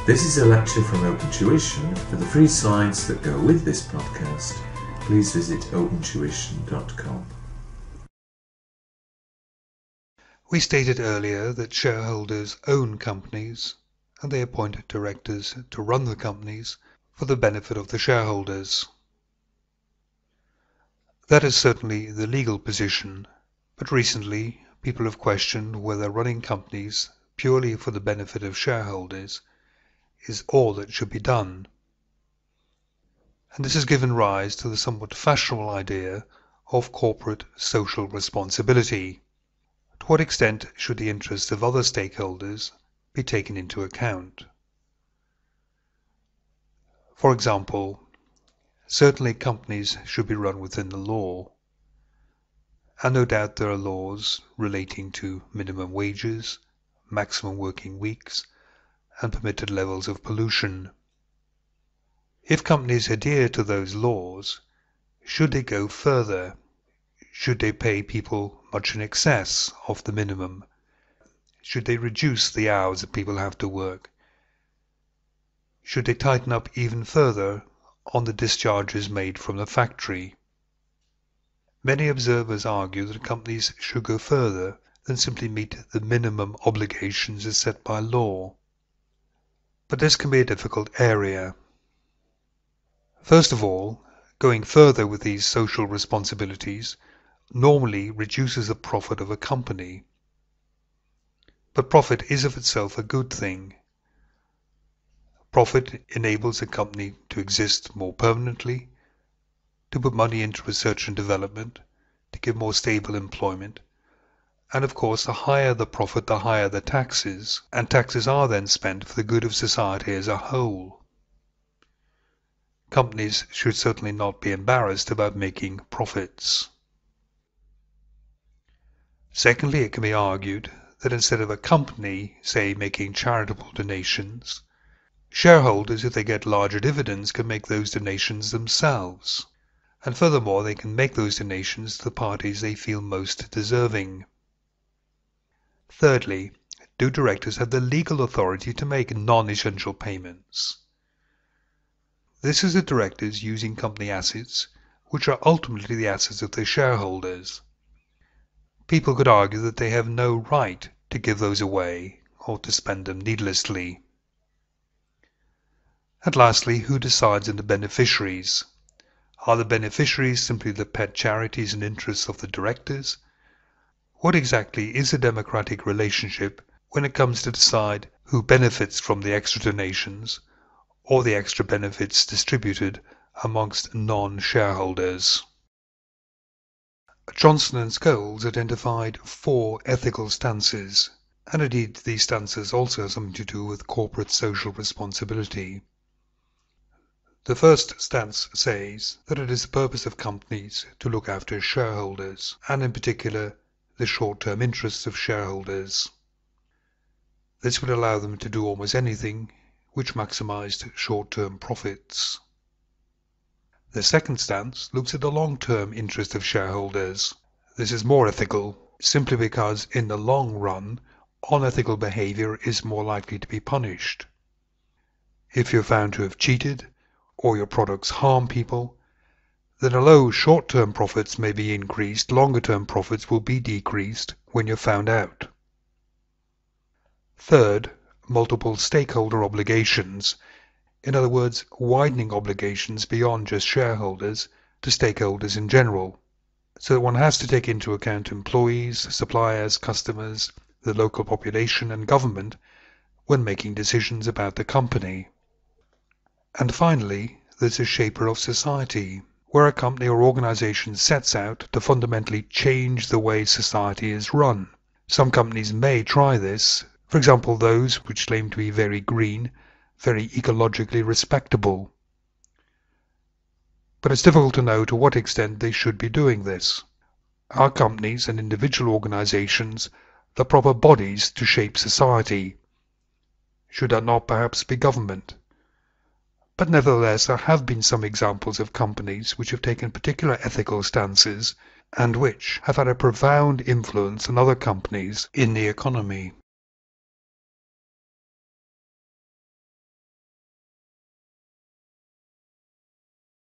This is a lecture from Open Tuition. For the free slides that go with this podcast, please visit opentuition.com. We stated earlier that shareholders own companies and they appoint directors to run the companies for the benefit of the shareholders. That is certainly the legal position, but recently people have questioned whether running companies purely for the benefit of shareholders is all that should be done. And this has given rise to the somewhat fashionable idea of corporate social responsibility. To what extent should the interests of other stakeholders be taken into account? For example, certainly companies should be run within the law, and no doubt there are laws relating to minimum wages, maximum working weeks, and permitted levels of pollution. If companies adhere to those laws, should they go further? Should they pay people much in excess of the minimum? Should they reduce the hours that people have to work? Should they tighten up even further on the discharges made from the factory? Many observers argue that companies should go further than simply meet the minimum obligations as set by law. But this can be a difficult area. First of all, going further with these social responsibilities normally reduces the profit of a company. But profit is of itself a good thing. Profit enables a company to exist more permanently, to put money into research and development, to give more stable employment, and of course the higher the profit, the higher the taxes, and taxes are then spent for the good of society as a whole. Companies should certainly not be embarrassed about making profits. Secondly, it can be argued that instead of a company, say, making charitable donations, shareholders, if they get larger dividends, can make those donations themselves. And furthermore, they can make those donations to the parties they feel most deserving. Thirdly, do directors have the legal authority to make non-essential payments? This is the directors using company assets, which are ultimately the assets of their shareholders. People could argue that they have no right to give those away or to spend them needlessly. And lastly, who decides on the beneficiaries? Are the beneficiaries simply the pet charities and interests of the directors? What exactly is the democratic relationship when it comes to decide who benefits from the extra donations or the extra benefits distributed amongst non-shareholders? Johnson and Scholes identified 4 ethical stances, and indeed these stances also have something to do with corporate social responsibility. The first stance says that it is the purpose of companies to look after shareholders, and in particular the short-term interests of shareholders. This would allow them to do almost anything which maximized short-term profits. The second stance looks at the long-term interest of shareholders. This is more ethical, simply because in the long run, unethical behavior is more likely to be punished. If you're found to have cheated, or your products harm people, then although short-term profits may be increased, longer-term profits will be decreased when you're found out. Third, multiple stakeholder obligations. In other words, widening obligations beyond just shareholders to stakeholders in general. So that one has to take into account employees, suppliers, customers, the local population and government when making decisions about the company. And finally, there's a shaper of society, where a company or organization sets out to fundamentally change the way society is run. Some companies may try this, for example those which claim to be very green, very ecologically respectable. But it's difficult to know to what extent they should be doing this. Are companies and individual organizations the proper bodies to shape society? Should that not perhaps be government? But nevertheless, there have been some examples of companies which have taken particular ethical stances and which have had a profound influence on other companies in the economy.